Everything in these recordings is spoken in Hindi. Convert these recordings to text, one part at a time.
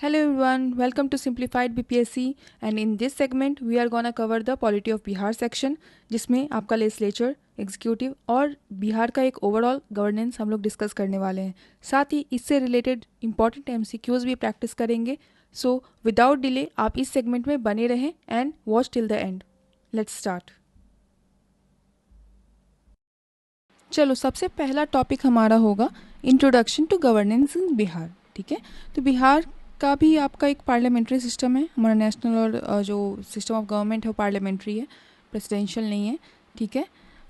Hello everyone, welcome to Simplified BPSC and in this segment we are gonna cover the polity of Bihar section जिसमें आपका लेजिस्लेचर एग्जीक्यूटिव और बिहार का एक ओवरऑल गवर्नेंस हम लोग डिस्कस करने वाले हैं। साथ ही इससे रिलेटेड इंपॉर्टेंट एमसीक्यूज भी प्रैक्टिस करेंगे। सो विदाउट डिले आप इस सेगमेंट में बने रहें and watch till the end. Let's start. चलो सबसे पहला टॉपिक हमारा होगा इंट्रोडक्शन टू गवर्नेंस इन बिहार। ठीक है, तो बिहार का भी आपका एक पार्लियामेंट्री सिस्टम है। हमारा नेशनल और जो सिस्टम ऑफ गवर्नमेंट है वो पार्लियामेंट्री है, प्रेसिडेंशियल नहीं है। ठीक है,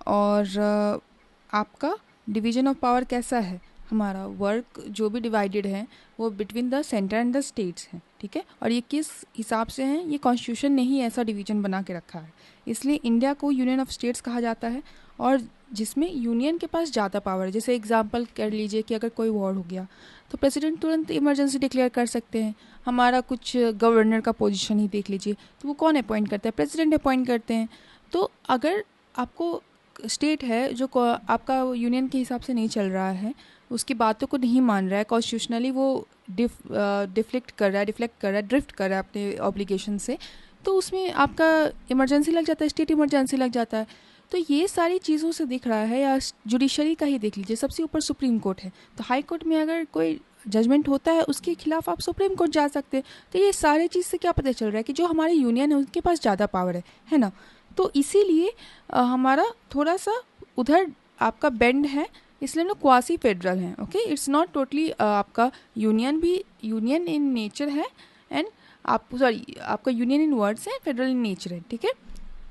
और आपका डिवीजन ऑफ पावर कैसा है, हमारा वर्क जो भी डिवाइडेड है वो between the centre and the states है। ठीक है, और ये किस हिसाब से हैं, ये कॉन्स्टिट्यूशन ने ही ऐसा डिवीजन बना के रखा है। इसलिए इंडिया को यूनियन ऑफ स्टेट्स कहा जाता है और जिसमें यूनियन के पास ज़्यादा पावर है। जैसे एग्जांपल कर लीजिए कि अगर कोई वॉर हो गया तो प्रेसिडेंट तुरंत इमरजेंसी डिक्लेयर कर सकते हैं। हमारा कुछ गवर्नर का पोजीशन ही देख लीजिए, तो वो कौन अपॉइंट करता है, प्रेसिडेंट अपॉइंट करते हैं। तो अगर आपको स्टेट है जो आपका यूनियन के हिसाब से नहीं चल रहा है, उसकी बातों को नहीं मान रहा है, कॉन्स्टिट्यूशनली वो डिफ्लेक्ट कर रहा है, ड्रिफ्ट कर रहा है अपने ऑब्लिगेशन से, तो उसमें आपका इमरजेंसी लग जाता है, स्टेट इमरजेंसी लग जाता है। तो ये सारी चीज़ों से दिख रहा है। या जुडिशरी का ही देख लीजिए, सबसे ऊपर सुप्रीम कोर्ट है, तो हाई कोर्ट में अगर कोई जजमेंट होता है उसके खिलाफ आप सुप्रीम कोर्ट जा सकते हैं। तो ये सारे चीज़ से क्या पता चल रहा है कि जो हमारे यूनियन है उनके पास ज़्यादा पावर है ना। तो इसीलिए हमारा थोड़ा सा उधर आपका बेंड है, इसलिए हम लोग क्वासी फेडरल हैं। ओके, इट्स नॉट टोटली आपका यूनियन भी यूनियन इन नेचर है एंड आप सॉरी आपका यूनियन इन वर्ड्स है, फेडरल इन नेचर है। ठीक है,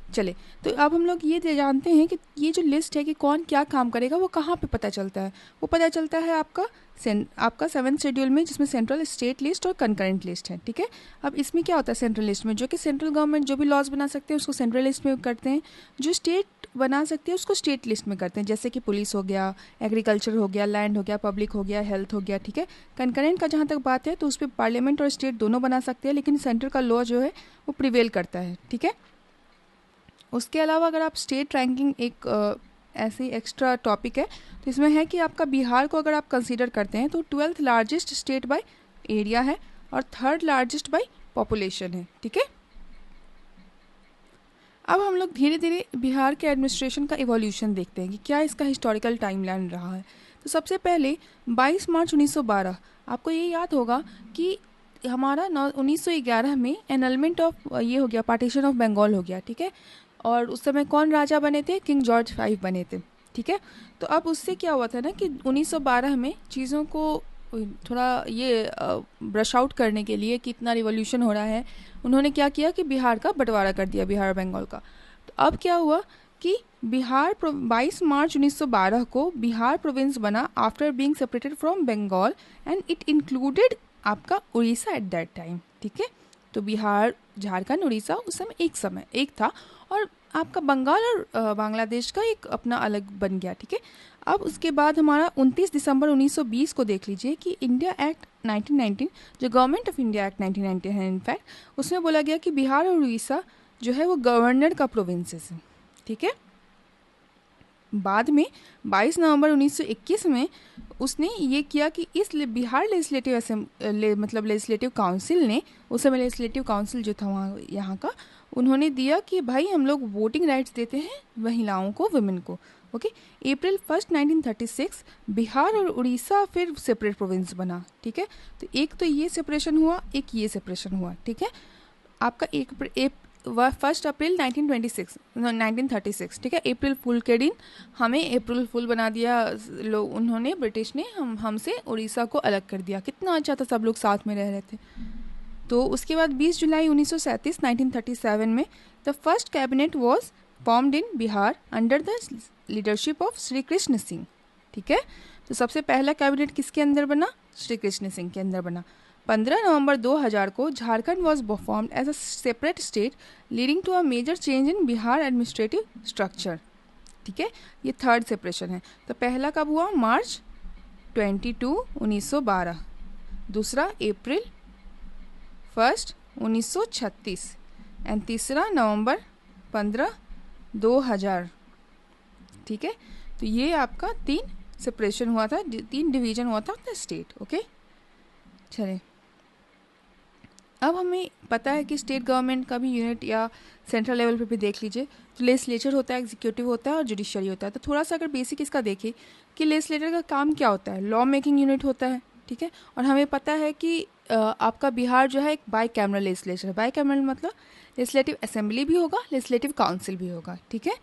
चले तो अब हम लोग ये जानते हैं कि ये जो लिस्ट है कि कौन क्या काम करेगा वो कहाँ पे पता चलता है। वो पता चलता है आपका 7th शेड्यूल में, जिसमें सेंट्रल, स्टेट लिस्ट और कंकरेंट लिस्ट है। ठीक है, अब इसमें क्या होता है सेंट्रल लिस्ट में, जो कि सेंट्रल गवर्नमेंट जो भी लॉज बना सकते हैं उसको सेंट्रल लिस्ट में करते हैं, जो स्टेट बना सकते हैं उसको स्टेट लिस्ट में करते हैं। जैसे कि पुलिस हो गया, एग्रीकल्चर हो गया, लैंड हो गया, पब्लिक हो गया, हेल्थ हो गया। ठीक है, कंकरेंट का जहाँ तक बात है तो उस पर पार्लियामेंट और स्टेट दोनों बना सकते हैं, लेकिन सेंटर का लॉ जो है वो प्रिवेल करता है। ठीक है, उसके अलावा अगर आप स्टेट रैंकिंग एक ऐसी एक्स्ट्रा टॉपिक है, तो इसमें है कि आपका बिहार को अगर आप कंसीडर करते हैं तो 12th largest state by area है और 3rd लार्जेस्ट बाय पॉपुलेशन है। ठीक है, अब हम लोग धीरे धीरे बिहार के एडमिनिस्ट्रेशन का इवोल्यूशन देखते हैं कि क्या इसका हिस्टोरिकल टाइमलाइन रहा है। तो सबसे पहले 22 मार्च 1912, आपको ये याद होगा कि हमारा 1911 में एनलमेंट ऑफ ये हो गया, पार्टीशन ऑफ बंगाल हो गया। ठीक है, और उस समय कौन राजा बने थे, किंग जॉर्ज 5 बने थे। ठीक है, तो अब उससे क्या हुआ था ना कि 1912 में चीज़ों को थोड़ा ये ब्रश आउट करने के लिए कि इतना रिवॉल्यूशन हो रहा है, उन्होंने क्या किया कि बिहार का बंटवारा कर दिया, बिहार और बंगाल का। तो अब क्या हुआ कि बिहार 22 मार्च 1912 को बिहार प्रोविंस बना after being separated from Bengal and it included आपका उड़ीसा एट दैट टाइम। ठीक है, तो बिहार, झारखंड, उड़ीसा उस समय एक था और आपका बंगाल और बांग्लादेश का एक अपना अलग बन गया। ठीक है, अब उसके बाद हमारा 29 दिसंबर 1920 को देख लीजिए कि इंडिया एक्ट 1919, जो गवर्नमेंट ऑफ इंडिया एक्ट 1919 है इनफैक्ट, उसमें बोला गया कि बिहार और उड़ीसा जो है वो गवर्नर का प्रोविंसेस है। ठीक है, बाद में 22 नवंबर 1921 में उसने ये किया कि इस बिहार मतलब लेजिस्लेटिव काउंसिल ने, उस समय लेजिस्लेटिव काउंसिल जो था वहाँ यहाँ का, उन्होंने दिया कि भाई हम लोग वोटिंग राइट्स देते हैं महिलाओं को, वुमेन को। ओके, अप्रैल 1 1936 बिहार और उड़ीसा फिर सेपरेट प्रोविंस बना। ठीक है, तो एक तो ये सेपरेशन हुआ, एक ये सेपरेशन हुआ। ठीक है, आपका 1 अप्रैल 1936। ठीक है, अप्रैल फुल के दिन हमें अप्रैल फुल बना दिया लोग, उन्होंने, ब्रिटिश ने हमसे उड़ीसा को अलग कर दिया। कितना अच्छा था, सब लोग साथ में रह रहे थे। तो उसके बाद 20 जुलाई 1937 में the first cabinet was formed in Bihar under the leadership of Shri Krishna Singh. ठीक है, तो सबसे पहला कैबिनेट किसके अंदर बना, श्री कृष्ण सिंह के अंदर बना। 15 नवंबर 2000 को Jharkhand was formed as a separate state leading to a major change in Bihar administrative structure. ठीक है, ये 3rd सेपरेशन है। तो पहला कब हुआ, मार्च 22 1912, दूसरा अप्रैल 1 1936 एंड तीसरा नवंबर 15 2000। ठीक है, तो ये आपका 3 सेपरेशन हुआ था, 3 डिवीजन हुआ था स्टेट। ओके, चले अब हमें पता है कि स्टेट गवर्नमेंट का भी यूनिट या सेंट्रल लेवल पे भी देख लीजिए तो लेजिस्लेचर होता है, एग्जीक्यूटिव होता है और जुडिशरी होता है। तो थोड़ा सा अगर बेसिक इसका देखें कि लेजिस्लेटर का काम क्या होता है, लॉ मेकिंग यूनिट होता है, ठीक है। और हमें पता है कि आपका बिहार जो है एक बाई कैमरल लेजिस्लेचर है। बाई कैमरल मतलब लेजिस्लेटिव असेंबली भी होगा, लेजिस्लेटिव काउंसिल भी होगा, ठीक है।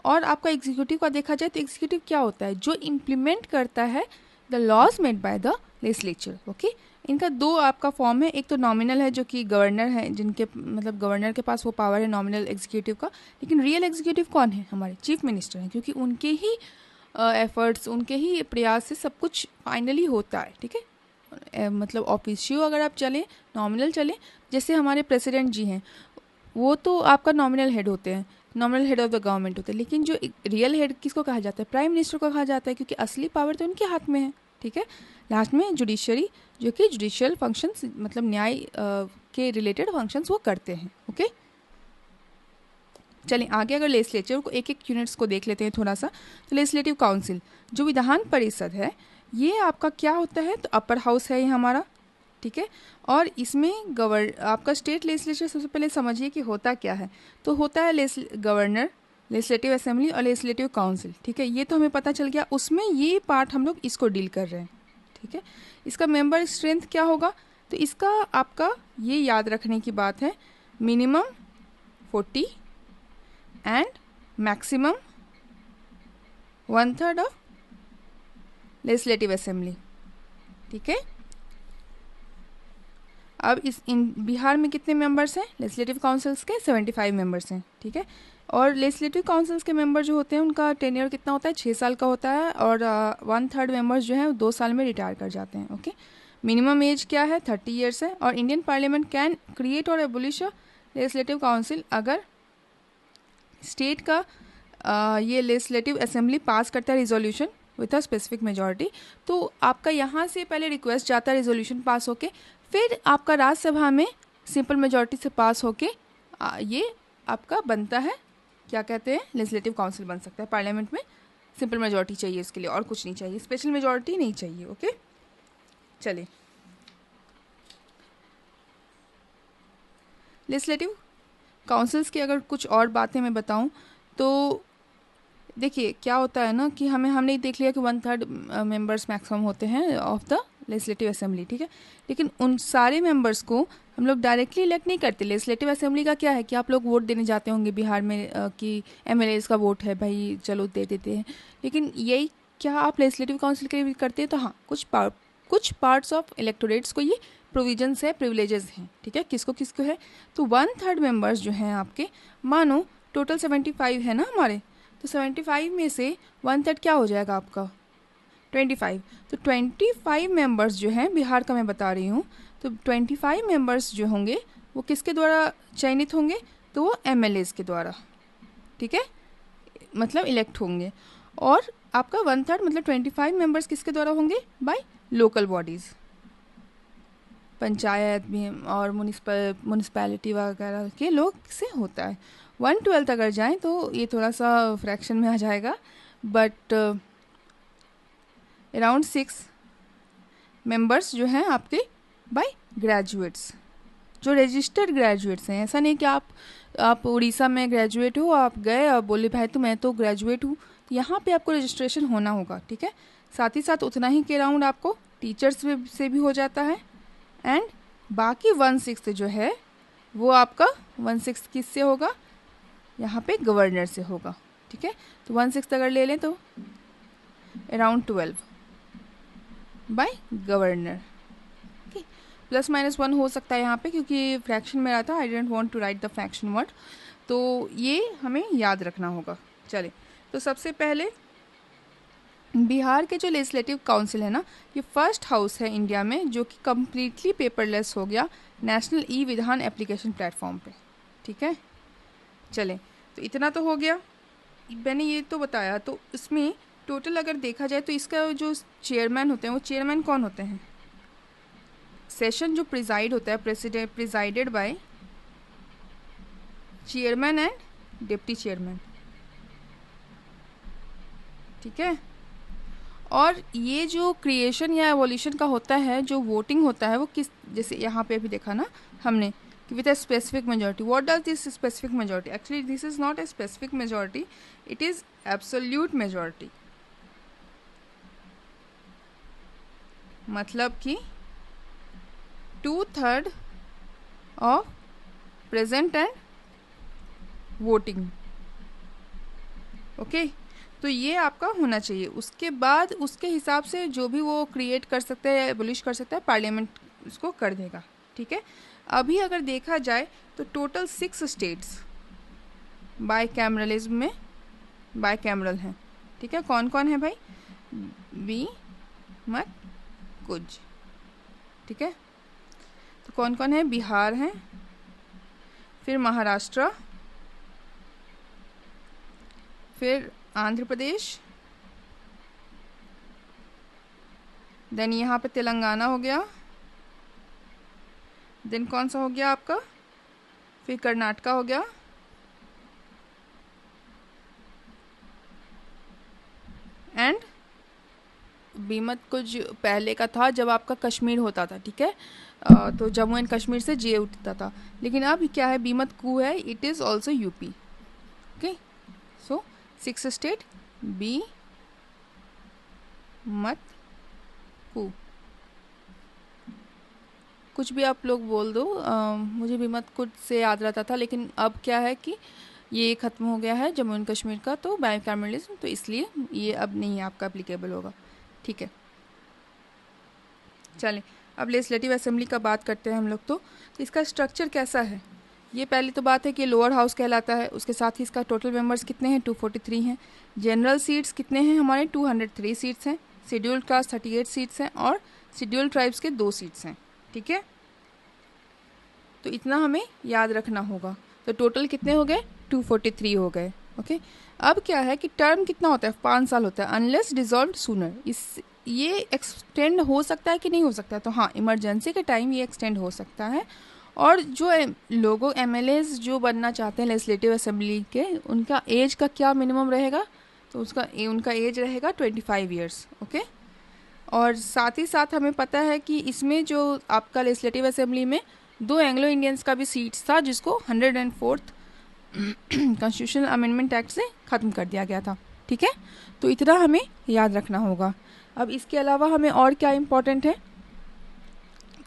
और आपका एग्जीक्यूटिव का देखा जाए तो एग्जीक्यूटिव क्या होता है, जो इम्प्लीमेंट करता है the laws made by the legislature, okay. इनका दो आपका फॉर्म है, एक तो नॉमिनल है जो कि गवर्नर है, जिनके मतलब गवर्नर के पास वो पावर है नॉमिनल एग्जीक्यूटिव का, लेकिन रियल एग्जीक्यूटिव कौन है, हमारे चीफ मिनिस्टर हैं, क्योंकि उनके ही एफर्ट्स, उनके ही प्रयास से सब कुछ फाइनली होता है, ठीक है। मतलब ऑफिशियो अगर आप चलें, नॉमिनल चलें, जैसे हमारे प्रेसिडेंट जी हैं, वो तो आपका नॉमिनल हेड होते हैं, nominal head of the government होते हैं, लेकिन जो रियल हेड किसको कहा जाता है, प्राइम मिनिस्टर को कहा जाता है, क्योंकि असली पावर तो उनके हाथ में है, ठीक है। लास्ट में जुडिशरी, जो कि जुडिशियल फंक्शंस मतलब न्याय के रिलेटेड फंक्शंस वो करते हैं, ओके। चलिए आगे अगर लेजिस्लेचर को एक एक यूनिट्स को देख लेते हैं थोड़ा सा। तो लेजिस्लेटिव काउंसिल जो विधान परिषद है, ये आपका क्या होता है, तो अपर हाउस है ये हमारा, ठीक है। और इसमें आपका स्टेट लेजिस्लेचर सबसे पहले समझिए कि होता क्या है। तो होता है गवर्नर, लेजिस्लेटिव असेंबली और लेजिस्लेटिव काउंसिल, ठीक है। ये तो हमें पता चल गया, उसमें ये पार्ट हम लोग इसको डील कर रहे हैं, ठीक है। इसका मेंबर स्ट्रेंथ क्या होगा, तो इसका आपका ये याद रखने की बात है, minimum 40 and maximum 1/3 of legislative assembly, ठीक है। अब इन बिहार में कितने मेंबर्स हैं लेजिस्लेटिव काउंसिल्स के, 75 मेंबर्स हैं, ठीक है। और लेजिस्लेटिव काउंसिल्स के मेंबर जो होते हैं उनका टेन्योर कितना होता है, 6 साल का होता है, और 1/3 मेंबर्स जो हैं वो 2 साल में रिटायर कर जाते हैं, ओके। मिनिमम एज क्या है, 30 ईयर्स है। और इंडियन पार्लियामेंट कैन क्रिएट और एबोलिश अ लेजिस्लेटिव काउंसिल अगर स्टेट का ये लेजिस्लेटिव असेंबली पास करता है resolution with a specific majority, तो आपका यहाँ से पहले रिक्वेस्ट जाता है रिजोल्यूशन पास होके, फिर आपका राज्यसभा में सिंपल मेजॉरिटी से पास होके ये आपका बनता है, क्या कहते हैं, लेजिस्लेटिव काउंसिल बन सकता है। पार्लियामेंट में सिंपल मेजॉरिटी चाहिए इसके लिए, और कुछ नहीं चाहिए, स्पेशल मेजॉरिटी नहीं चाहिए, ओके। चलिए लेजिस्लेटिव काउंसिल्स की अगर कुछ और बातें मैं बताऊं तो देखिए क्या होता है ना कि हमने देख लिया कि 1/3 मेंबर्स मैक्सिमम होते हैं ऑफ द लेजिस्लेटिव असेंबली, ठीक है। लेकिन उन सारे मेंबर्स को हम लोग डायरेक्टली इलेक्ट नहीं करते। लेजिस्लेटिव असेंबली का क्या है कि आप लोग वोट देने जाते होंगे बिहार में कि एमएलएज का वोट है भाई, चलो दे देते हैं, लेकिन यही क्या आप लेजिस्लेटिव काउंसिल के लिए भी करते हैं, तो हाँ कुछ पार्ट्स ऑफ इलेक्टोरेट्स को ये प्रोविजंस है, प्रिविलेजेस हैं, ठीक है। किसको किसको है, तो 1/3 मेंबर्स जो हैं आपके, मानो टोटल 75 है ना हमारे, तो 75 में से 1/3 क्या हो जाएगा आपका 25। तो 25 मेंबर्स जो हैं बिहार का मैं बता रही हूँ, तो 25 मेंबर्स जो होंगे वो किसके द्वारा चयनित होंगे, तो वो एमएलएज के द्वारा, ठीक है, मतलब इलेक्ट होंगे। और आपका 1/3 मतलब 25 मेंबर्स किसके द्वारा होंगे, बाय लोकल बॉडीज़, पंचायत भी और म्यूनिसिपैलिटी वगैरह के लोग से होता है। 1/12 अगर जाएं तो ये थोड़ा सा फ्रैक्शन में आ जाएगा, बट अराउंड 6 मेंबर्स जो हैं आपके बाय ग्रेजुएट्स, जो रजिस्टर्ड ग्रेजुएट्स हैं। ऐसा नहीं कि आप उड़ीसा में ग्रेजुएट हो, आप गए और बोले भाई तो मैं तो ग्रेजुएट हूँ, तो यहाँ पे आपको रजिस्ट्रेशन होना होगा, ठीक है। साथ ही साथ उतना ही के अराउंड आपको टीचर्स से भी हो जाता है, एंड बाकी 1/6 जो है वो आपका 1/6 किससे होगा, यहाँ पे गवर्नर से होगा, ठीक है। तो 1/6 अगर ले लें तो around 12 by governor, plus minus 1 हो सकता है यहाँ पे, क्योंकि फ्रैक्शन में रहा था, I don't want to write the fraction word, तो ये हमें याद रखना होगा। चले तो सबसे पहले बिहार के जो लेजिस्लेटिव काउंसिल है ना, ये फर्स्ट हाउस है इंडिया में जो कि कम्प्लीटली पेपरलेस हो गया नेशनल ई विधान एप्लीकेशन प्लेटफॉर्म पे, ठीक है। चले तो इतना तो हो गया, मैंने ये तो बताया। तो इसमें टोटल अगर देखा जाए तो इसका जो चेयरमैन होते हैं वो चेयरमैन कौन होते हैं, सेशन जो प्रिजाइड होता है presided by chairman and deputy chairman, ठीक है। और ये जो क्रिएशन या एवोल्यूशन का होता है, जो वोटिंग होता है वो किस, जैसे यहाँ पे भी देखा ना हमने कि with a specific majority. What does this specific majority? Actually this is not a specific majority, it is absolute majority. मतलब कि 2/3 of present and voting. Okay, तो ये आपका होना चाहिए. उसके बाद उसके हिसाब से जो भी वो क्रिएट कर सकता है या एबोलिश कर सकता है, पार्लियामेंट उसको कर देगा. ठीक है. अभी अगर देखा जाए तो टोटल 6 स्टेट्स बाई कैमरलिज्म में बाई कैमरल हैं. ठीक है. कौन कौन है भाई? बी मत कुछ. ठीक है. तो कौन कौन है? बिहार है, फिर महाराष्ट्र, फिर आंध्र प्रदेश, देन यहाँ पे तेलंगाना हो गया, देन कौन सा हो गया आपका? फिर कर्नाटका हो गया, एंड बीमत कुछ पहले का था जब आपका कश्मीर होता था. ठीक है. तो जम्मू एंड कश्मीर से जे उठता था, लेकिन अब क्या है? बीमत कू है, it is also UP. Okay. So 6 state बी मत कू. कुछ भी आप लोग बोल दो, मुझे भी मत कुछ से याद रहता था, लेकिन अब क्या है कि ये ख़त्म हो गया है जम्मू एंड कश्मीर का, तो बाइकैमरलिज्म, तो इसलिए ये अब नहीं आपका एप्लीकेबल होगा. ठीक है. चलें, अब लेजिस्लेटिव असेंबली का बात करते हैं हम लोग. तो इसका स्ट्रक्चर कैसा है? ये पहली तो बात है कि लोअर हाउस कहलाता है. उसके साथ ही इसका टोटल मेंबर्स कितने हैं? 243 हैं. जनरल सीट्स कितने हैं हमारे? 203 सीट्स हैं. शेड्यूल्ड कास्ट 38 सीट्स हैं और शेड्यूल्ड ट्राइब्स के 2 सीट्स हैं. ठीक है. तो इतना हमें याद रखना होगा. तो टोटल कितने हो गए? 243 हो गए. ओके. अब क्या है कि टर्म कितना होता है? 5 साल होता है, अनलेस डिजॉल्व्ड सूनर. इस ये एक्सटेंड हो सकता है कि नहीं हो सकता है? तो हाँ, इमरजेंसी के टाइम ये एक्सटेंड हो सकता है. और जो लोगों एमएलएज जो बनना चाहते हैं लेजिस्लेटिव असेंबली के, उनका एज का क्या मिनिमम रहेगा? तो उनका एज रहेगा 25 ईयर्स. ओके. और साथ ही साथ हमें पता है कि इसमें जो आपका लेजिस्लेटिव असेंबली में 2 एंग्लो इंडियंस का भी सीट्स था, जिसको 104th कॉन्स्टिट्यूशनल अमेंडमेंट एक्ट से ख़त्म कर दिया गया था. ठीक है. तो इतना हमें याद रखना होगा. अब इसके अलावा हमें और क्या इम्पोर्टेंट है?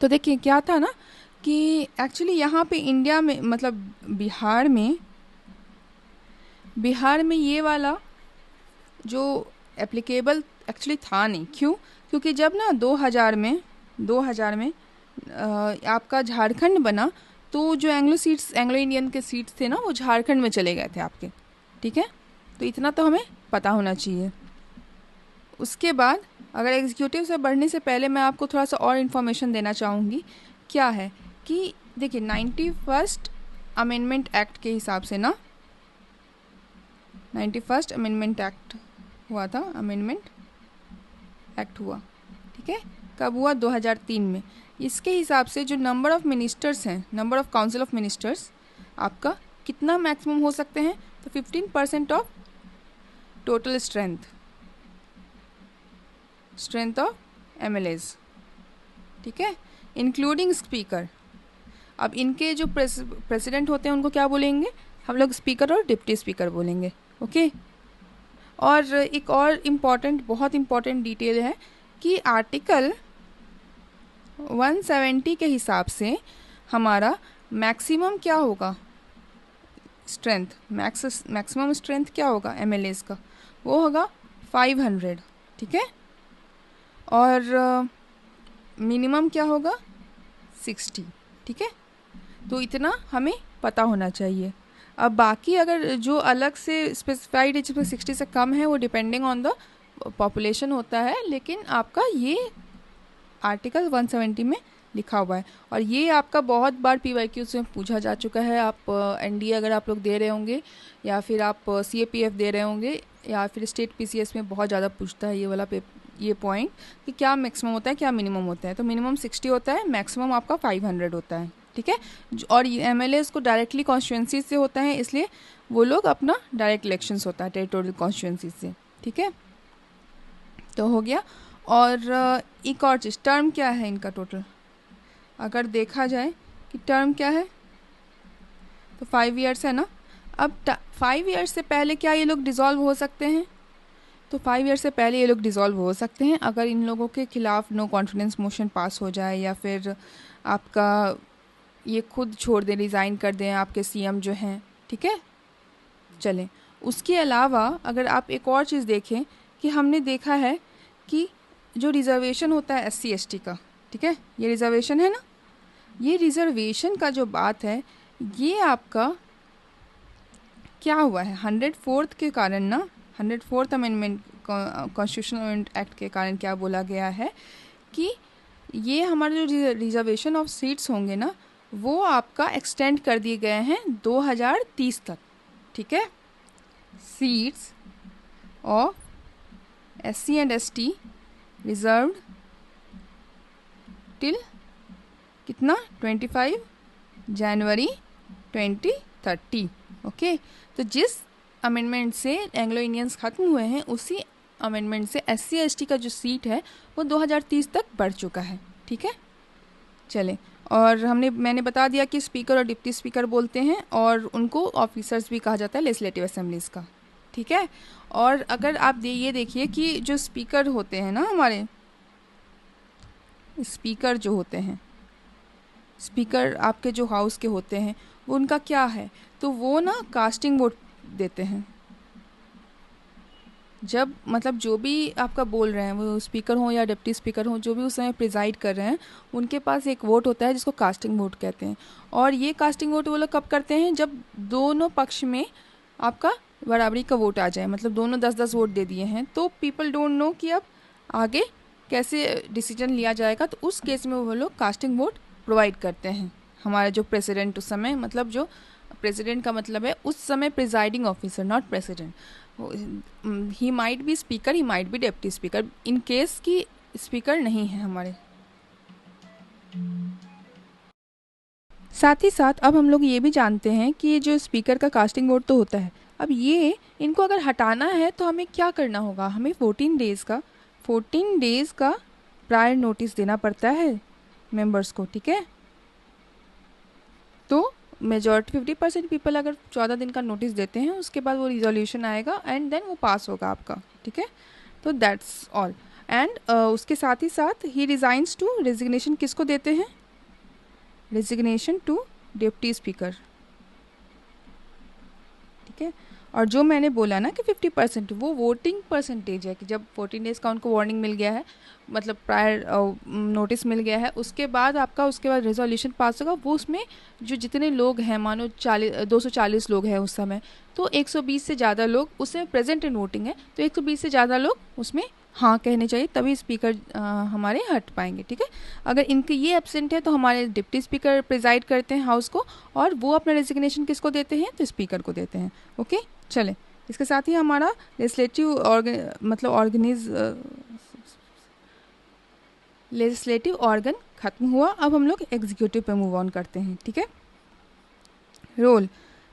तो देखिए क्या था ना कि एक्चुअली यहाँ पे इंडिया में, मतलब बिहार में ये वाला जो एप्लीकेबल एक्चुअली था नहीं. क्यों? क्योंकि जब ना 2000 में आपका झारखंड बना, तो जो एंग्लो इंडियन के सीट्स थे ना, वो झारखंड में चले गए थे आपके. ठीक है. तो इतना तो हमें पता होना चाहिए. उसके बाद अगर एग्जीक्यूटिव से बढ़ने से पहले मैं आपको थोड़ा सा और इन्फॉर्मेशन देना चाहूँगी. क्या है कि देखिए 91st अमेंडमेंट एक्ट के हिसाब से ना, 91st अमेंडमेंट एक्ट हुआ था. अमेंडमेंट एक्ट हुआ. ठीक है. कब हुआ? 2003 में. इसके हिसाब से जो नंबर ऑफ़ मिनिस्टर्स हैं, number of council of ministers आपका कितना मैक्सिमम हो सकते हैं? तो 15% of total strength of MLAs. ठीक है. Including speaker. अब इनके जो प्रेसिडेंट होते हैं उनको क्या बोलेंगे हम लोग? स्पीकर और डिप्टी स्पीकर बोलेंगे. ओके. और एक और बहुत इम्पॉर्टेंट डिटेल है कि आर्टिकल 170 के हिसाब से हमारा मैक्सिमम क्या होगा? स्ट्रेंथ, मैक्सिमम स्ट्रेंथ क्या होगा एमएलएज का? वो होगा 500. ठीक है. और मिनिमम क्या होगा? 60. ठीक है. तो इतना हमें पता होना चाहिए. अब बाकी अगर जो अलग से स्पेसिफाइड है जिसमें 60 से कम है, वो डिपेंडिंग ऑन द पॉपुलेशन होता है, लेकिन आपका ये आर्टिकल 170 में लिखा हुआ है. और ये आपका बहुत बार PYQ से पूछा जा चुका है. आप एनडीए अगर आप लोग दे रहे होंगे, या फिर आप CAPF दे रहे होंगे, या फिर स्टेट PCS में बहुत ज़्यादा पूछता है ये पॉइंट कि क्या मैक्सिमम होता है, क्या मिनिमम होता है. तो मिनिमम 60 होता है, मैक्सिमम आपका 500 होता है. ठीक है. और MLAs को डायरेक्टली कॉन्स्टिट्यूंसी से होता है, इसलिए वो लोग अपना डायरेक्ट इलेक्शंस होता है टेरिटोरियल कॉन्स्टिट्यूंसी से. ठीक है. तो हो गया। और एक और चीज़, टर्म क्या है इनका टोटल, अगर देखा जाए कि टर्म क्या है तो 5 ईयर्स है ना। अब 5 ईयर्स से पहले क्या ये लोग डिज़ोल्व हो सकते हैं? तो 5 ईयर से पहले ये लोग डिज़ोल्व हो सकते हैं अगर इन लोगों के खिलाफ नो कॉन्फिडेंस मोशन पास हो जाए, या फिर आपका ये खुद छोड़ दें, रिज़ाइन कर दें आपके सीएम जो हैं, ठीक है। चलें, उसके अलावा अगर आप एक और चीज़ देखें कि हमने देखा है कि जो रिज़र्वेशन होता है SC ST का, ठीक है, ये रिज़र्वेशन है ना, ये रिज़र्वेशन का जो बात है ये आपका क्या हुआ है 104th के कारण ना, 104th अमेंडमेंट कॉन्स्टिट्यूशनल एक्ट के कारण क्या बोला गया है कि ये हमारे जो रिजर्वेशन ऑफ सीट्स होंगे ना वो आपका एक्सटेंड कर दिए गए हैं 2030 तक, ठीक है। Seats of SC and ST reserved till कितना 25 जनवरी 2030, ओके। तो जिस अमेंडमेंट से एंग्लो इंडियंस ख़त्म हुए हैं उसी अमेंडमेंट से SC ST का जो सीट है वो 2030 तक बढ़ चुका है, ठीक है। चले, और मैंने बता दिया कि स्पीकर और डिप्टी स्पीकर बोलते हैं और उनको ऑफिसर्स भी कहा जाता है लेजिस्लेटिव असेंबलीज़ का, ठीक है। और अगर आप ये देखिए कि जो स्पीकर होते हैं ना, हमारे स्पीकर जो होते हैं, स्पीकर आपके जो हाउस के होते हैं वो उनका क्या है, तो वो ना कास्टिंग वोट देते हैं। जब मतलब जो भी आपका बोल रहे हैं वो स्पीकर हो या डिप्टी स्पीकर हो, जो भी उस समय प्रिजाइड कर रहे हैं, उनके पास एक वोट होता है जिसको कास्टिंग वोट कहते हैं। और ये कास्टिंग वोट वो लोग कब करते हैं? जब दोनों पक्ष में आपका बराबरी का वोट आ जाए, मतलब दोनों 10-10 वोट दे दिए हैं, तो पीपल डोंट नो कि अब आगे कैसे डिसीजन लिया जाएगा, तो उस केस में वो लोग कास्टिंग वोट प्रोवाइड करते हैं। हमारा जो प्रेसिडेंट उस समय, मतलब जो प्रेसिडेंट का मतलब है उस समय presiding officer, not president, he might be speaker, he might be deputy speaker, in case की स्पीकर नहीं है हमारे। साथ ही साथ अब हम लोग ये भी जानते हैं कि ये जो स्पीकर का कास्टिंग वोट तो होता है, अब ये इनको अगर हटाना है तो हमें क्या करना होगा? हमें 14 डेज़ का प्रायर नोटिस देना पड़ता है मेंबर्स को, ठीक है। तो मेजॉरिटी 50% पीपल अगर 14 दिन का नोटिस देते हैं, उसके बाद वो रिजोल्यूशन आएगा एंड देन वो पास होगा आपका, ठीक है। तो दैट्स ऑल। एंड उसके साथ ही साथ ही रिजाइंस टू, रेजिग्नेशन किसको देते हैं? रेजिग्नेशन टू डिप्टी स्पीकर, ठीक है। और जो मैंने बोला ना कि 50% वो वोटिंग परसेंटेज है कि जब 14 डेज़ का उनको वार्निंग मिल गया है, मतलब प्रायर नोटिस मिल गया है, उसके बाद रेजोल्यूशन पास होगा, वो उसमें जो जितने लोग हैं, मानो 240 लोग हैं उस समय, तो 120 से ज़्यादा लोग उसमें प्रेजेंट इन वोटिंग है, तो 120 से ज़्यादा लोग उसमें हाँ कहने चाहिए, तभी स्पीकर हमारे हट पाएंगे, ठीक है। अगर इनके ये एब्सेंट है तो हमारे डिप्टी स्पीकर प्रिजाइड करते हैं हाउस को, और वो अपना रेजिग्नेशन किसको देते हैं? तो स्पीकर को देते हैं, ओके। चले, इसके साथ ही हमारा लेजिस्लेटिव ऑर्गन खत्म हुआ। अब हम लोग एग्जीक्यूटिव पे मूव ऑन करते हैं, ठीक है। रोल,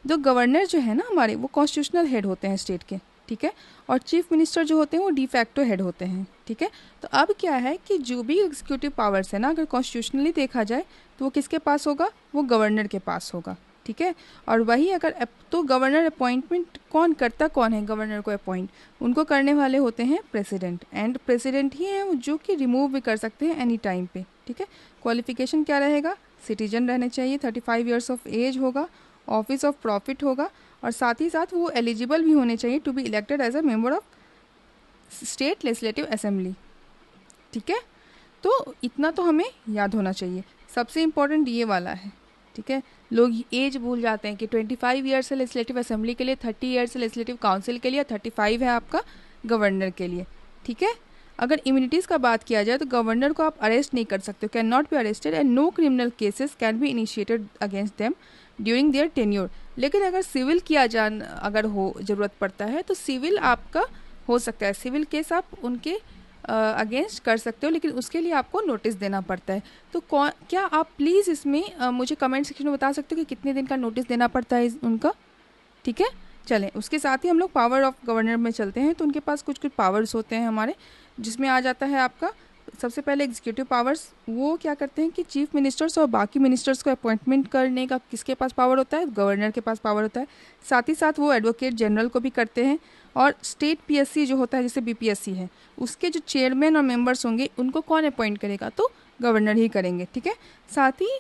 जो गवर्नर जो है ना हमारे, वो कॉन्स्टिट्यूशनल हेड होते हैं स्टेट के, ठीक है। और चीफ मिनिस्टर जो होते हैं वो डी फैक्टो हेड होते हैं, ठीक है। तो अब क्या है कि जो भी एग्जीक्यूटिव पावर्स है ना, अगर कॉन्स्टिट्यूशनली देखा जाए तो वो किसके पास होगा? वो गवर्नर के पास होगा, ठीक है। और वही अगर तो गवर्नर अपॉइंटमेंट कौन करता, कौन है गवर्नर को अपॉइंट? उनको करने वाले होते हैं प्रेसिडेंट, एंड प्रेसिडेंट ही हैं जो कि रिमूव भी कर सकते हैं एनी टाइम पे, ठीक है। क्वालिफिकेशन क्या रहेगा? सिटीजन रहने चाहिए, 35 ईयर्स ऑफ एज होगा, ऑफिस ऑफ प्रॉफिट होगा, और साथ ही साथ वो एलिजिबल भी होने चाहिए to be elected as a member of state legislative assembly, ठीक है। तो इतना तो हमें याद होना चाहिए, सबसे इम्पोर्टेंट ये वाला है, ठीक है। लोग एज भूल जाते हैं कि 25 ईयर्स है लेजिस्लेटिव असेंबली के लिए, 30 ईयर्स है लेजिस्लेटिव काउंसिल के लिए, 35 है आपका गवर्नर के लिए, ठीक है। अगर इम्यूनिटीज़ का बात किया जाए तो गवर्नर को आप अरेस्ट नहीं कर सकते, can not be arrested and no criminal cases can be initiated against them during their tenure. लेकिन अगर सिविल किया अगर हो ज़रूरत पड़ता है तो सिविल आपका हो सकता है, सिविल केस आप उनके अगेंस्ट कर सकते हो, लेकिन उसके लिए आपको नोटिस देना पड़ता है। तो क्या आप प्लीज़ इसमें मुझे कमेंट सेक्शन में बता सकते हो कि कितने दिन का नोटिस देना पड़ता है उनका, ठीक है। चलें, उसके साथ ही हम लोग पावर ऑफ गवर्नर में चलते हैं। तो उनके पास कुछ पावर्स होते हैं हमारे, जिसमें आ जाता है आपका सबसे पहले एग्जीक्यूटिव पावर्स। वो क्या करते हैं कि चीफ मिनिस्टर्स और बाकी मिनिस्टर्स को अपॉइंटमेंट करने का किसके पास पावर होता है? गवर्नर के पास पावर होता है। साथ ही साथ वो एडवोकेट जनरल को भी करते हैं। और स्टेट पीएससी जो होता है, जैसे बीपीएससी है, उसके जो चेयरमैन और मेंबर्स होंगे उनको कौन अपॉइंट करेगा? तो गवर्नर ही करेंगे, ठीक है। साथ ही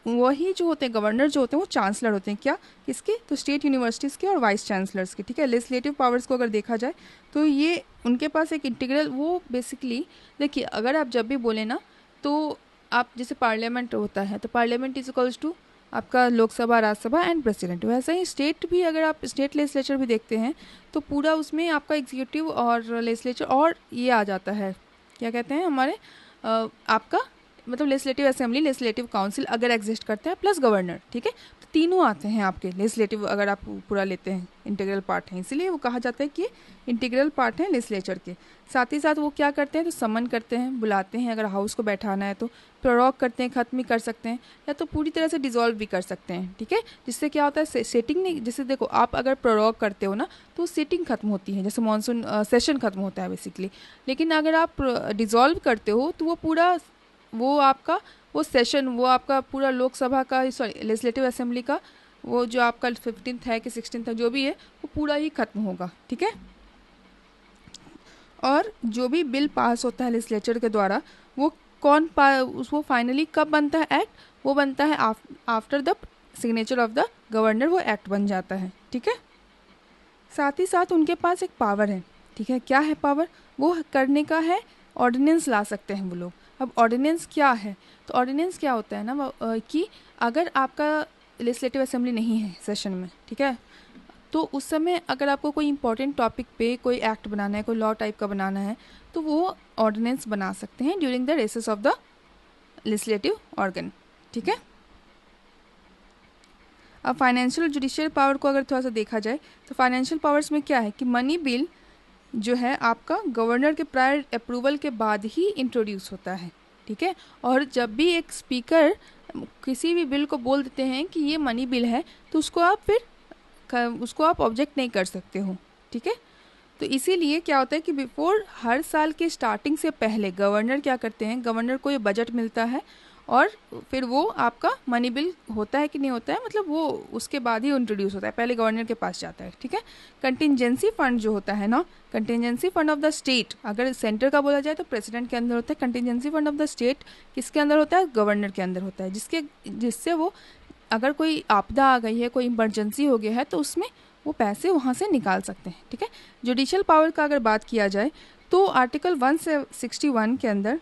वही जो होते हैं गवर्नर जो होते हैं वो चांसलर होते हैं। क्या? किसके? तो स्टेट यूनिवर्सिटीज़ के और वाइस चांसलर्स के, ठीक है। लेजिस्लेटिव पावर्स को अगर देखा जाए तो ये उनके पास एक इंटीग्रल, वो बेसिकली देखिए, अगर आप जब भी बोले ना तो आप जैसे पार्लियामेंट होता है तो पार्लियामेंट इज इक्वल्स टू आपका लोकसभा, राज्यसभा एंड प्रेसिडेंट। वैसे ही स्टेट भी, अगर आप स्टेट लेजिस्लेचर भी देखते हैं तो पूरा उसमें आपका एग्जीक्यूटिव और लेजिस्लेचर और ये आ जाता है, क्या कहते हैं हमारे आपका मतलब लेजिस्लेटिव असेंबली, लेजिस्लेटिव काउंसिल अगर एग्जिस्ट करता है, प्लस गवर्नर, ठीक है। तो तीनों आते हैं आपके लेजिस्लेटिव, अगर आप पूरा लेते हैं इंटीग्रल पार्ट है, इसीलिए वो कहा जाता है कि इंटीग्रल पार्ट है लेजिस्लेचर के। साथ ही साथ वो क्या करते हैं? तो समन करते हैं, बुलाते हैं, अगर हाउस को बैठाना है तो प्रोरोग करते हैं, खत्म भी कर सकते हैं, या तो पूरी तरह से डिसॉल्व भी कर सकते हैं, ठीक है। जिससे क्या होता है, सेटिंग नहीं, जैसे देखो आप अगर प्रोरोग करते हो ना तो सेटिंग खत्म होती है, जैसे मानसून सेशन खत्म होता है बेसिकली। लेकिन अगर आप डिसॉल्व करते हो तो वो पूरा वो आपका वो सेशन, वो आपका पूरा लोकसभा का, सॉरी लेजिस्लेटिव असेंबली का, वो जो आपका 15th है कि 16th है जो भी है, वो पूरा ही खत्म होगा, ठीक है। और जो भी बिल पास होता है लेजिस्लेचर के द्वारा, वो वो फाइनली कब बनता है एक्ट? वो बनता है after the signature of the governor, वो एक्ट बन जाता है, ठीक है। साथ ही साथ उनके पास एक पावर है, ठीक है। क्या है पावर? वो करने का है, ऑर्डिनेंस ला सकते हैं वो लोग। अब ऑर्डिनेंस क्या है? तो ऑर्डिनेंस क्या होता है ना कि अगर आपका लेजिस्लेटिव असेंबली नहीं है सेशन में, ठीक है, तो उस समय अगर आपको कोई इंपॉर्टेंट टॉपिक पे कोई एक्ट बनाना है, कोई लॉ टाइप का बनाना है, तो वो ऑर्डिनेंस बना सकते हैं during the recess of the legislative organ, ठीक है। अब फाइनेंशियल जुडिशियल पावर को अगर थोड़ा सा देखा जाए तो फाइनेंशियल पावर्स में क्या है कि मनी बिल जो है आपका गवर्नर के प्रायर अप्रूवल के बाद ही इंट्रोड्यूस होता है, ठीक है। और जब भी एक स्पीकर किसी भी बिल को बोल देते हैं कि ये मनी बिल है, तो उसको आप ऑब्जेक्ट नहीं कर सकते हो, ठीक है। तो इसीलिए क्या होता है कि बिफोर हर साल के स्टार्टिंग से पहले गवर्नर क्या करते हैं, गवर्नर को ये बजट मिलता है और फिर वो आपका मनी बिल होता है कि नहीं होता है, मतलब वो उसके बाद ही इंट्रोड्यूस होता है, पहले गवर्नर के पास जाता है, ठीक है। कंटिजेंसी फंड जो होता है ना, contingency fund of the state, अगर सेंटर का बोला जाए तो प्रेसिडेंट के अंदर होता है। Contingency fund of the state किसके अंदर होता है? गवर्नर के अंदर होता है, जिससे वो अगर कोई आपदा आ गई है, कोई इमरजेंसी हो गया है, तो उसमें वो पैसे वहाँ से निकाल सकते हैं, ठीक है। जुडिशियल पावर का अगर बात किया जाए तो आर्टिकल 161 के अंदर,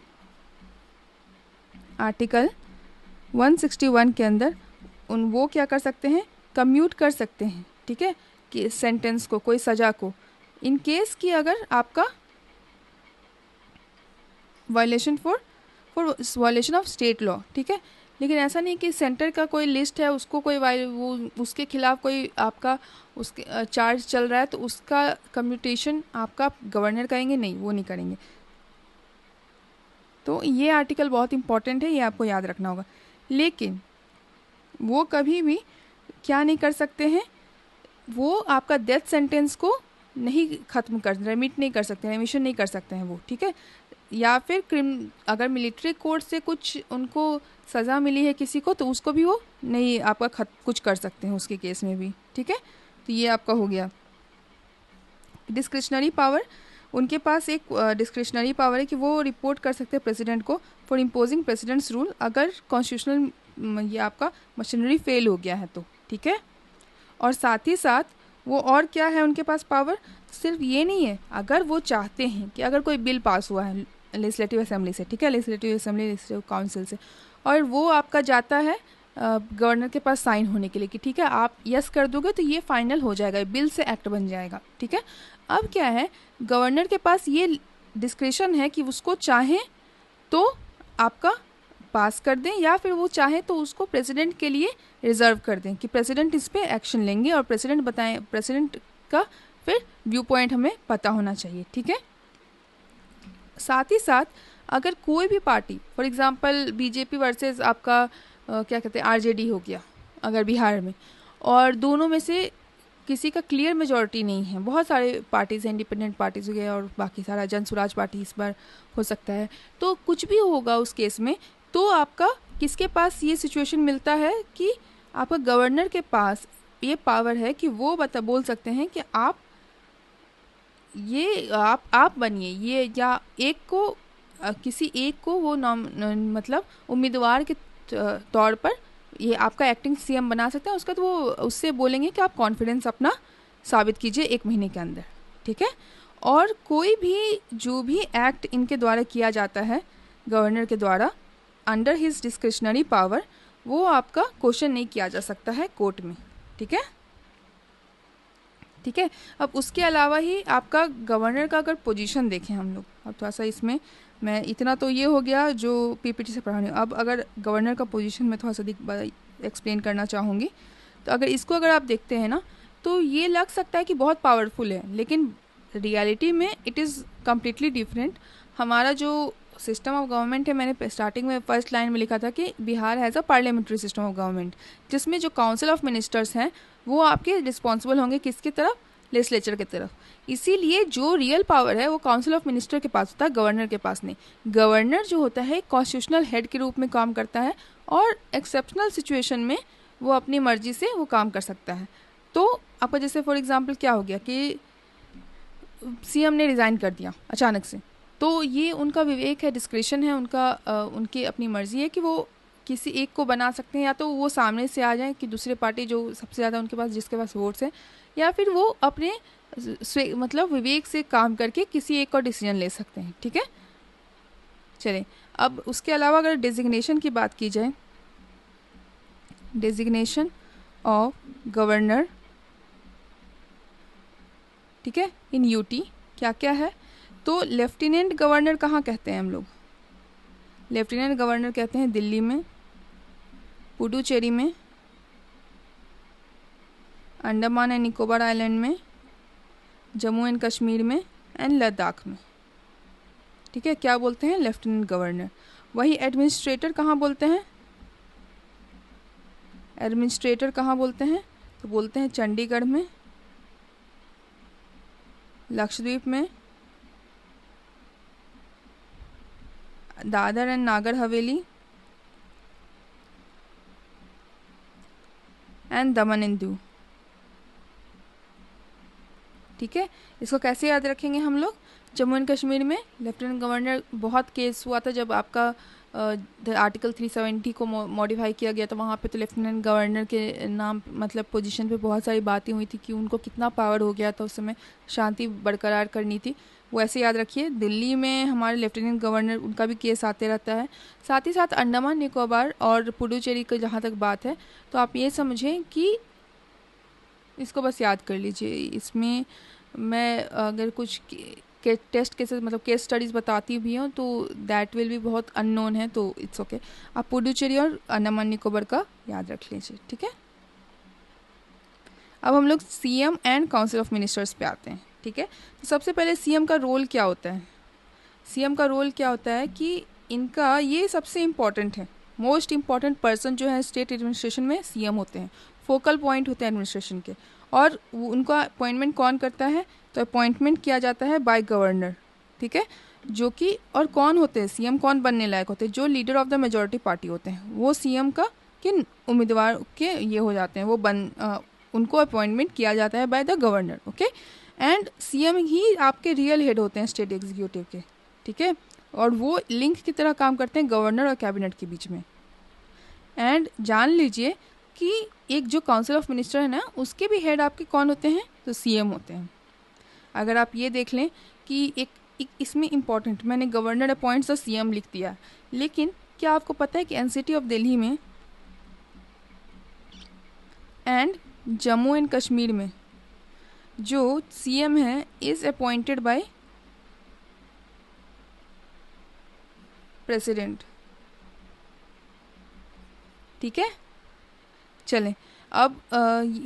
आर्टिकल 161 के अंदर वो क्या कर सकते हैं? कम्यूट कर सकते हैं, ठीक है, कि सेंटेंस को, कोई सज़ा को, इन केस कि अगर आपका violation violation of state law, ठीक है। लेकिन ऐसा नहीं कि सेंटर का कोई लिस्ट है, उसको कोई वो उसके खिलाफ कोई आपका उसके चार्ज चल रहा है तो उसका कम्यूटेशन आपका गवर्नर करेंगे, नहीं, वो नहीं करेंगे। तो ये आर्टिकल बहुत इंपॉर्टेंट है, ये आपको याद रखना होगा। लेकिन वो कभी भी क्या नहीं कर सकते हैं, वो आपका डेथ सेंटेंस को नहीं ख़त्म कर, रेमिट नहीं कर सकते, रेमिशन नहीं कर सकते हैं वो, ठीक है। या फिर अगर मिलिट्री कोर्ट से कुछ उनको सज़ा मिली है किसी को, तो उसको भी वो नहीं आपका कुछ कर सकते हैं उसके केस में भी, ठीक है। तो ये आपका हो गया डिस्क्रिशनरी पावर। उनके पास एक डिस्क्रिशनरी पावर है कि वो रिपोर्ट कर सकते हैं प्रेसिडेंट को फॉर इम्पोजिंग प्रेसिडेंट्स रूल, अगर कॉन्स्टिट्यूशनल ये आपका मशीनरी फेल हो गया है तो, ठीक है। और साथ ही साथ वो और क्या है उनके पास पावर, सिर्फ ये नहीं है, अगर वो चाहते हैं कि अगर कोई बिल पास हुआ है लेजिस्लेटिव असेंबली से, ठीक है, लेजिस्लेटिव असेंबली लेजिस्लेटिव काउंसिल से, और वो आपका जाता है गवर्नर के पास साइन होने के लिए कि ठीक है आप यस कर दोगे तो ये फाइनल हो जाएगा, बिल से एक्ट बन जाएगा, ठीक है। अब क्या है, गवर्नर के पास ये डिस्क्रिशन है कि उसको चाहें तो आपका पास कर दें, या फिर वो चाहे तो उसको प्रेसिडेंट के लिए रिजर्व कर दें कि प्रेसिडेंट इस पे एक्शन लेंगे, और प्रेसिडेंट बताएं, प्रेसिडेंट का फिर व्यू पॉइंट हमें पता होना चाहिए, ठीक है। साथ ही साथ अगर कोई भी party, for example BJP versus आपका क्या कहते हैं आरजेडी हो गया अगर बिहार में, और दोनों में से किसी का क्लियर मेजॉरिटी नहीं है, बहुत सारे पार्टीज़ हैं, इंडिपेंडेंट पार्टीज़ हो गए और बाकी सारा जन स्वराज पार्टी इस बार हो सकता है, तो कुछ भी होगा उस केस में, तो आपका किसके पास ये सिचुएशन मिलता है कि आपका गवर्नर के पास ये पावर है कि वो बोल सकते हैं कि आप बनिए ये, या एक को किसी एक को वो मतलब उम्मीदवार के तौर पर ये आपका एक्टिंग सीएम बना सकते हैं। उसका तो वो उससे बोलेंगे कि आप कॉन्फिडेंस अपना साबित कीजिए 1 महीने के अंदर, ठीक है। और कोई भी जो भी एक्ट इनके द्वारा किया जाता है गवर्नर के द्वारा अंडर हिज डिस्क्रिशनरी पावर, वो आपका क्वेश्चन नहीं किया जा सकता है कोर्ट में, ठीक है। ठीक है, अब उसके अलावा ही आपका गवर्नर का अगर पोजीशन देखें हम लोग, अब थोड़ा सा इसमें मैं इतना तो ये हो गया जो पीपीटी से पढ़ा रही हूँ। अब अगर गवर्नर का पोजीशन में थोड़ा सा एक्सप्लेन करना चाहूँगी, तो अगर इसको आप देखते हैं ना, तो ये लग सकता है कि बहुत पावरफुल है, लेकिन रियलिटी में इट इज़ कम्प्लीटली डिफरेंट। हमारा जो सिस्टम ऑफ गवर्नमेंट है, मैंने स्टार्टिंग में फर्स्ट लाइन में लिखा था कि Bihar has a parliamentary system of government, जिसमें जो काउंसिल ऑफ मिनिस्टर्स हैं वो आपके रिस्पॉन्सिबल होंगे किसकी तरफ, लेजिस्लेचर की तरफ। इसीलिए जो रियल पावर है वो काउंसिल ऑफ मिनिस्टर के पास होता है, गवर्नर के पास नहीं। गवर्नर जो होता है कॉन्स्टिट्यूशनल हेड के रूप में काम करता है और एक्सेप्शनल सिचुएशन में वो अपनी मर्जी से वो काम कर सकता है। तो आपका जैसे फॉर एग्जांपल क्या हो गया कि सीएम ने रिज़ाइन कर दिया अचानक से, तो ये उनका विवेक है, डिस्क्रिशन है उनका, उनकी अपनी मर्जी है कि वो किसी एक को बना सकते हैं, या तो वो सामने से आ जाए कि दूसरे पार्टी जो सबसे ज़्यादा उनके पास जिसके पास वोट्स हैं, या फिर वो अपने मतलब विवेक से काम करके किसी एक का डिसीजन ले सकते हैं, ठीक है। चलिए, अब उसके अलावा अगर डेजिग्नेशन की बात की जाए, डेजिग्नेशन ऑफ गवर्नर, ठीक है, इन यूटी क्या क्या है, तो लेफ्टिनेंट गवर्नर कहाँ कहते हैं हम लोग, लेफ्टिनेंट गवर्नर कहते हैं दिल्ली में, पुडुचेरी में, अंडमान एंड निकोबार आइलैंड में, जम्मू एंड कश्मीर में एंड लद्दाख में, ठीक है, क्या बोलते हैं, लेफ्टिनेंट गवर्नर। वही एडमिनिस्ट्रेटर कहाँ बोलते हैं, एडमिनिस्ट्रेटर कहाँ बोलते हैं, तो बोलते हैं चंडीगढ़ में, लक्षद्वीप में, Dadar and Nagar Haveli and Daman and Diu, ठीक है। इसको कैसे याद रखेंगे हम लोग, जम्मू एंड कश्मीर में लेफ्टिनेंट गवर्नर, बहुत केस हुआ था जब आपका आर्टिकल 370 को मॉडिफाई किया गया, तो वहाँ पे तो लेफ्टिनेंट गवर्नर के नाम मतलब पोजीशन पे बहुत सारी बातें हुई थी कि उनको कितना पावर हो गया था उस समय शांति बरकरार करनी थी, वो ऐसे याद रखिए। दिल्ली में हमारे लेफ्टिनेंट गवर्नर, उनका भी केस आते रहता है। साथ ही साथ अंडमान निकोबार और पुडुचेरी की जहाँ तक बात है, तो आप ये समझें कि इसको बस याद कर लीजिए। इसमें मैं अगर कुछ टेस्ट केसेस मतलब केस स्टडीज़ बताती भी हूँ तो दैट विल भी बहुत अननोन है, तो इट्स ओके। आप पुडुचेरी और अंडमान निकोबार का याद रख लीजिए, ठीक है। अब हम लोग CM and council of ministers पे आते हैं, ठीक है। तो सबसे पहले सीएम का रोल क्या होता है, सीएम का रोल क्या होता है कि इनका ये सबसे इम्पॉर्टेंट है, मोस्ट इम्पॉर्टेंट पर्सन जो है स्टेट एडमिनिस्ट्रेशन में सीएम होते हैं, फोकल पॉइंट होते हैं एडमिनिस्ट्रेशन के। और उनका अपॉइंटमेंट कौन करता है, तो अपॉइंटमेंट किया जाता है बाय गवर्नर, ठीक है। जो कि और कौन होते हैं सीएम, कौन बनने लायक होते हैं, जो leader of the majority party होते हैं वो सीएम का किन उम्मीदवार के ये हो जाते हैं, वो उनको अपॉइंटमेंट किया जाता है by the governor, okay. And CM ही आपके रियल हेड होते हैं स्टेट एग्जीक्यूटिव के, ठीक है। और वो लिंक की तरह काम करते हैं गवर्नर और कैबिनेट के बीच में। एंड जान लीजिए कि एक जो काउंसिल ऑफ मिनिस्टर है ना, उसके भी हेड आपके कौन होते हैं, तो सीएम होते हैं। अगर आप ये देख लें कि एक इसमें इम्पॉर्टेंट, मैंने गवर्नर अपॉइंट्स और सीएम लिख दिया, लेकिन क्या आपको पता है कि एनसीटी ऑफ दिल्ली में एंड जम्मू एंड कश्मीर में जो सीएम है इज अपॉइंटेड बाय प्रेसिडेंट, ठीक है। चलें, अब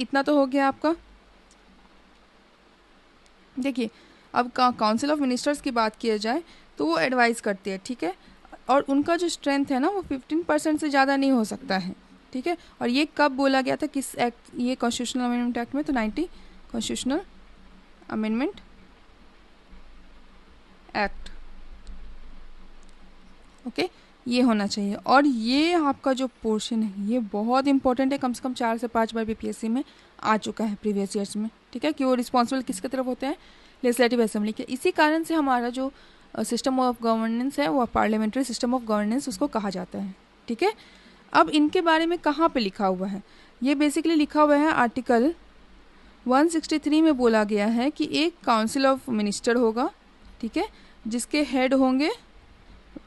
इतना तो हो गया आपका। देखिए, अब काउंसिल ऑफ मिनिस्टर्स की बात किया जाए तो वो एडवाइस करते हैं, ठीक है। और उनका जो स्ट्रेंथ है ना वो 15% से ज़्यादा नहीं हो सकता है, ठीक है। और ये कब बोला गया था, किस एक्ट, ये कॉन्स्टिट्यूशनल अमेंडमेंट एक्ट में, तो कॉन्स्टिट्यूशनल अमेंडमेंट एक्ट। ओके, ये होना चाहिए। और ये आपका जो पोर्शन है ये बहुत इंपॉर्टेंट है, कम से कम 4 से 5 बार बीपीएससी में आ चुका है प्रीवियस ईयर्स में, ठीक है, कि वो रिस्पॉन्सिबल किसकी तरफ होते हैं, लेजिस्लेटिव असेंबली के। इसी कारण से हमारा जो सिस्टम ऑफ गवर्नेंस है वो पार्लियामेंट्री सिस्टम ऑफ गवर्नेंस उसको कहा जाता है, ठीक है। अब इनके बारे में कहाँ पे लिखा हुआ है, ये बेसिकली लिखा हुआ है आर्टिकल 163 में बोला गया है कि एक काउंसिल ऑफ मिनिस्टर होगा, ठीक है, जिसके हेड होंगे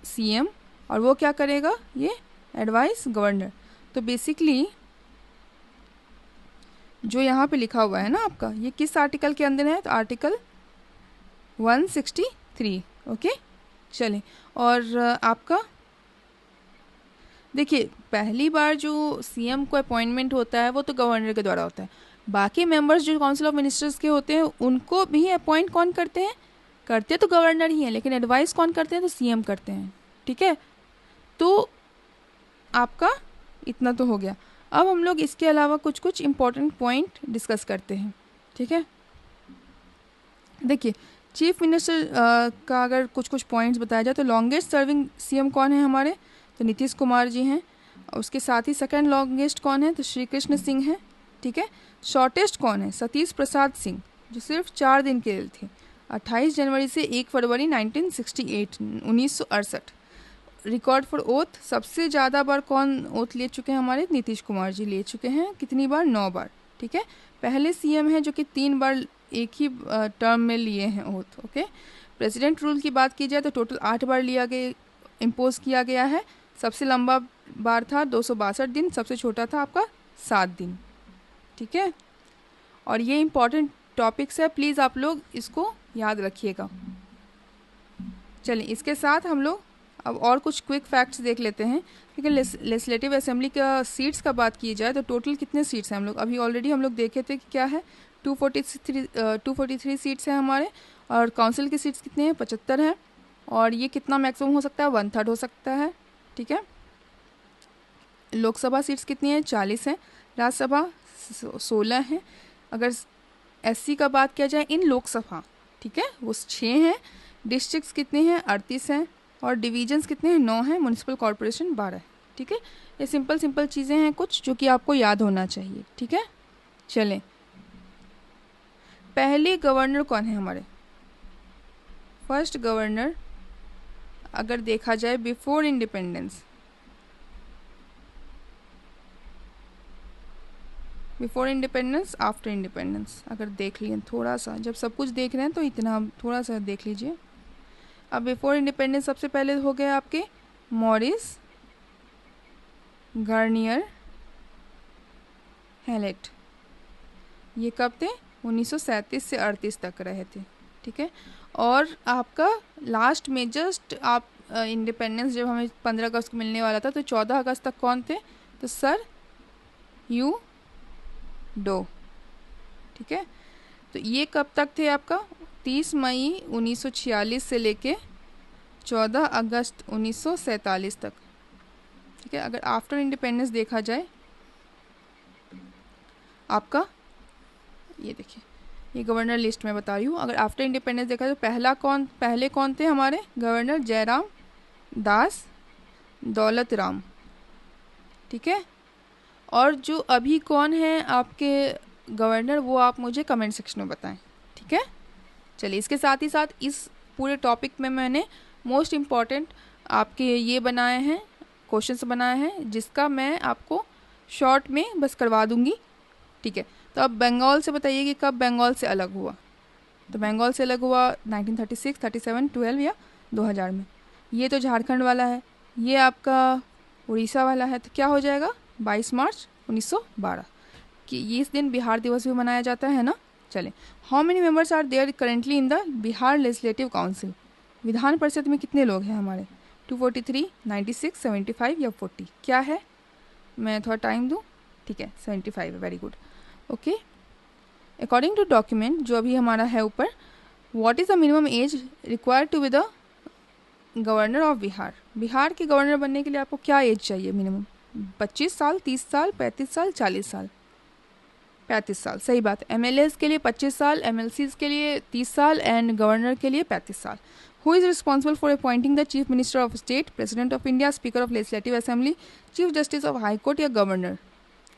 सीएम, और वो क्या करेगा, ये एडवाइस गवर्नर। तो बेसिकली जो यहाँ पे लिखा हुआ है ना आपका, ये किस आर्टिकल के अंदर है, तो आर्टिकल 163। ओके, चलें। और आपका देखिए, पहली बार जो सीएम को अपॉइंटमेंट होता है वो तो गवर्नर के द्वारा होता है। बाकी मेंबर्स जो काउंसिल ऑफ मिनिस्टर्स के होते हैं उनको भी अपॉइंट कौन करते हैं, करते तो गवर्नर ही हैं, लेकिन एडवाइस कौन करते हैं, तो सीएम करते हैं, ठीक है। तो आपका इतना तो हो गया। अब हम लोग इसके अलावा कुछ कुछ इम्पोर्टेंट पॉइंट डिस्कस करते हैं, ठीक है। देखिए, चीफ मिनिस्टर का अगर कुछ कुछ पॉइंट्स बताया जाए तो लॉन्गेस्ट सर्विंग सीएम कौन है हमारे, तो नीतीश कुमार जी हैं। और उसके साथ ही सेकंड लॉन्गेस्ट कौन है, तो श्री कृष्ण सिंह है, ठीक है। शॉर्टेस्ट कौन है, सतीश प्रसाद सिंह, जो सिर्फ 4 दिन के लिए थे, 28 जनवरी से 1 फरवरी 1968। रिकॉर्ड फॉर ओथ, सबसे ज़्यादा बार कौन ओथ ले चुके हैं हमारे, नीतीश कुमार जी ले चुके हैं, कितनी बार, 9 बार, ठीक है। पहले सीएम हैं जो कि 3 बार एक ही टर्म में लिए हैं ओथ। ओके, प्रेसिडेंट रूल की बात की जाए तो टोटल 8 बार लिया गया, इम्पोज किया गया है। सबसे लंबा बार था 262 दिन, सबसे छोटा था आपका 7 दिन, ठीक है। और ये इम्पॉर्टेंट टॉपिक्स है, प्लीज़ आप लोग इसको याद रखिएगा। चलिए, इसके साथ हम लोग अब और कुछ क्विक फैक्ट्स देख लेते हैं, क्योंकि लेजिस्लेटिव असेंबली का सीट्स का बात की जाए तो टोटल कितने सीट्स हैं हम लोग, अभी ऑलरेडी हम लोग देखे थे कि क्या है, 243 सीट्स हैं हमारे। और काउंसिल की सीट्स कितने हैं, 75 हैं। और ये कितना मैक्सिमम हो सकता है, 1/3 हो सकता है, ठीक है। लोकसभा सीट्स कितनी हैं, 40 हैं। राज्यसभा 16 हैं। अगर एससी का बात किया जाए इन लोकसभा, ठीक है, वो 6 हैं। डिस्ट्रिक्ट्स कितने हैं, 38 हैं। और डिवीजन्स कितने हैं, 9 हैं। म्यूनिसिपल कॉरपोरेशन 12 है, ठीक है। ये सिंपल चीज़ें हैं कुछ जो कि आपको याद होना चाहिए, ठीक है। चलें, पहले गवर्नर कौन है हमारे, फर्स्ट गवर्नर अगर देखा जाए before independence, before independence, after independence, अगर देख लिए थोड़ा सा, जब सब कुछ देख रहे हैं तो इतना थोड़ा सा देख लीजिए। अब बिफोर इंडिपेंडेंस सबसे पहले हो गए आपके मॉरिस गार्नियर हैलेट। ये कब थे, 1937 से 38 तक रहे थे, ठीक है। और आपका लास्ट में जस्ट आप इंडिपेंडेंस जब हमें 15 अगस्त को मिलने वाला था तो 14 अगस्त तक कौन थे, तो सर यू डो, ठीक है। तो ये कब तक थे आपका, 30 मई 1946 से लेके 14 अगस्त 1947 तक, ठीक है। अगर आफ्टर इंडिपेंडेंस देखा जाए आपका, ये देखिए, ये गवर्नर लिस्ट में बता रही हूँ। अगर आफ्टर इंडिपेंडेंस देखा जाए तो पहले कौन थे हमारे गवर्नर, जयराम दास दौलत राम, ठीक है। और जो अभी कौन है आपके गवर्नर वो आप मुझे कमेंट सेक्शन में बताएं, ठीक है। चलिए, इसके साथ ही साथ इस पूरे टॉपिक में मैंने मोस्ट इम्पॉर्टेंट आपके ये बनाए हैं, क्वेश्चंस बनाए हैं, जिसका मैं आपको शॉर्ट में बस करवा दूंगी, ठीक है। तो अब बंगाल से बताइए कि कब बंगाल से अलग हुआ, तो बंगाल से अलग हुआ 1936, 37, 12 या 2000 में। ये तो झारखंड वाला है, ये आपका उड़ीसा वाला है, तो क्या हो जाएगा 22 मार्च 1912 कि ये इस दिन बिहार दिवस भी मनाया जाता है ना। चलें, how many members are there currently in the Bihar legislative council, विधान परिषद में कितने लोग हैं हमारे, 243, 96, 75 या 40, क्या है, मैं थोड़ा टाइम दूँ, ठीक है, 75 है, very good, okay. According to document जो अभी हमारा है ऊपर, what is the minimum age required to be the governor of Bihar, Bihar के गवर्नर बनने के लिए आपको क्या एज चाहिए मिनिमम, 25 साल, 30 साल, 35 साल, 40 साल, 35 साल, सही बात है। MLAs के लिए 25 साल, MLCs के लिए 30 साल एंड गवर्नर के लिए 35 साल। Who is responsible for appointing the chief minister of state, president of India, speaker of legislative assembly, chief justice of high court या गवर्नर?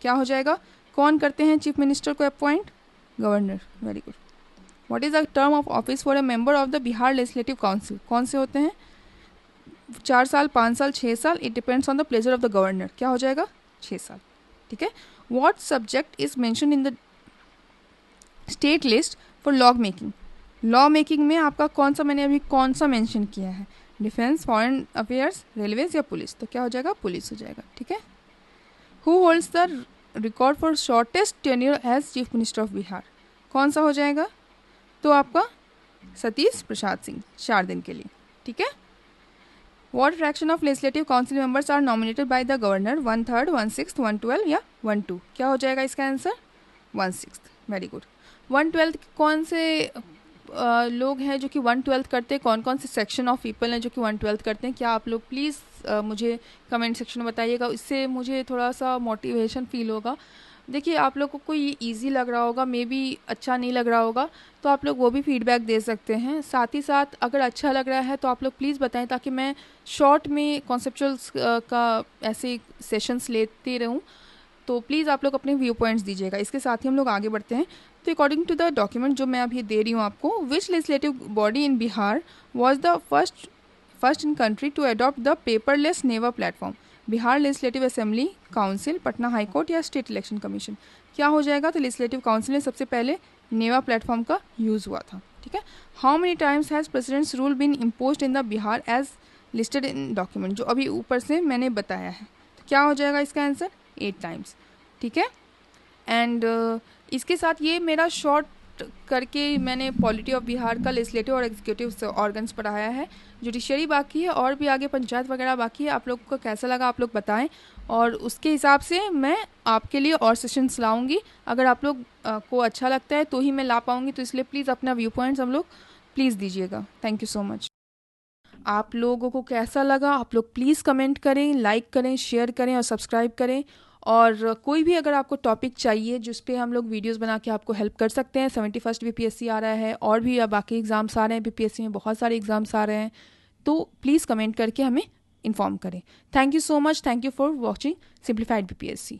क्या हो जाएगा? कौन करते हैं चीफ मिनिस्टर को appoint? Governor. Very good. What is the term of office for a member of the Bihar legislative council? कौन से होते हैं? 4 साल, 5 साल, 6 साल, it depends on the pleasure of the governor. क्या हो जाएगा? 6 साल। ठीक है। What subject is mention in the state list for law making? Law making में आपका मैंने अभी कौन सा मेंशन किया है? डिफेंस, फॉरेन अफेयर्स, रेलवेज या पुलिस? तो क्या हो जाएगा? पुलिस हो जाएगा। ठीक है। Who holds the record for shortest tenure as chief minister of Bihar? कौन सा हो जाएगा? तो आपका सतीश प्रसाद सिंह, 4 दिन के लिए। ठीक है। What fraction of legislative council members are nominated by the governor? 1/3, 1/6, 1/12 या 1/2? क्या हो जाएगा इसका आंसर? 1/6। Very good. 1/12 कौन से लोग हैं जो कि 1/12 करते हैं? कौन कौन से सेक्शन ऑफ पीपल हैं जो कि 1/12 करते हैं? क्या आप लोग प्लीज़ मुझे कमेंट सेक्शन में बताइएगा, इससे मुझे थोड़ा सा मोटिवेशन फील होगा। देखिए, आप लोगों को ये इजी लग रहा होगा, मे बी अच्छा नहीं लग रहा होगा, तो आप लोग वो भी फीडबैक दे सकते हैं। साथ ही साथ अगर अच्छा लग रहा है तो आप लोग प्लीज़ बताएं, ताकि मैं शॉर्ट में कॉन्सेप्चुअल्स का ऐसे सेशंस लेती रहूं। तो प्लीज़ आप लोग अपने व्यू पॉइंट्स दीजिएगा। इसके साथ ही हम लोग आगे बढ़ते हैं। तो अकॉर्डिंग टू द डॉक्यूमेंट जो मैं अभी दे रही हूँ आपको, which legislative body in Bihar was the first in country to adopt the paperless NeVA platform? Bihar legislative assembly, council, Patna high court या स्टेट इलेक्शन कमीशन? क्या हो जाएगा? तो लेजिस्लेटिव काउंसिल में सबसे पहले नेवा प्लेटफॉर्म का यूज़ हुआ था। ठीक है। How many times has president's rule been imposed in the Bihar as listed in document? जो अभी ऊपर से मैंने बताया है। तो क्या हो जाएगा इसका आंसर? 8 टाइम्स। ठीक है। एंड इसके साथ ये मेरा शॉर्ट करके मैंने पॉलिटी ऑफ बिहार का लेजिस्लेटिव और एग्जीक्यूटिव ऑर्गन्स पढ़ाया है। जुडिशरी बाकी है और भी आगे पंचायत वगैरह बाकी है। आप लोग को कैसा लगा आप लोग बताएं, और उसके हिसाब से मैं आपके लिए और सेशंस लाऊंगी। अगर आप लोग को अच्छा लगता है तो ही मैं ला पाऊंगी, तो इसलिए प्लीज़ अपना व्यू पॉइंट्स हम लोग प्लीज़ दीजिएगा। Thank you so much. आप लोगों को कैसा लगा आप लोग प्लीज़ कमेंट करें, लाइक करें, शेयर करें और सब्सक्राइब करें। और कोई भी अगर आपको टॉपिक चाहिए जिस पे हम लोग वीडियोस बना के आपको हेल्प कर सकते हैं। 71st BPSC आ रहा है और भी बाकी एग्ज़ाम्स आ रहे हैं। BPSC में बहुत सारे एग्ज़ाम्स आ रहे हैं, तो प्लीज़ कमेंट करके हमें इन्फॉर्म करें। Thank you so much. Thank you for watching simplified BPSC।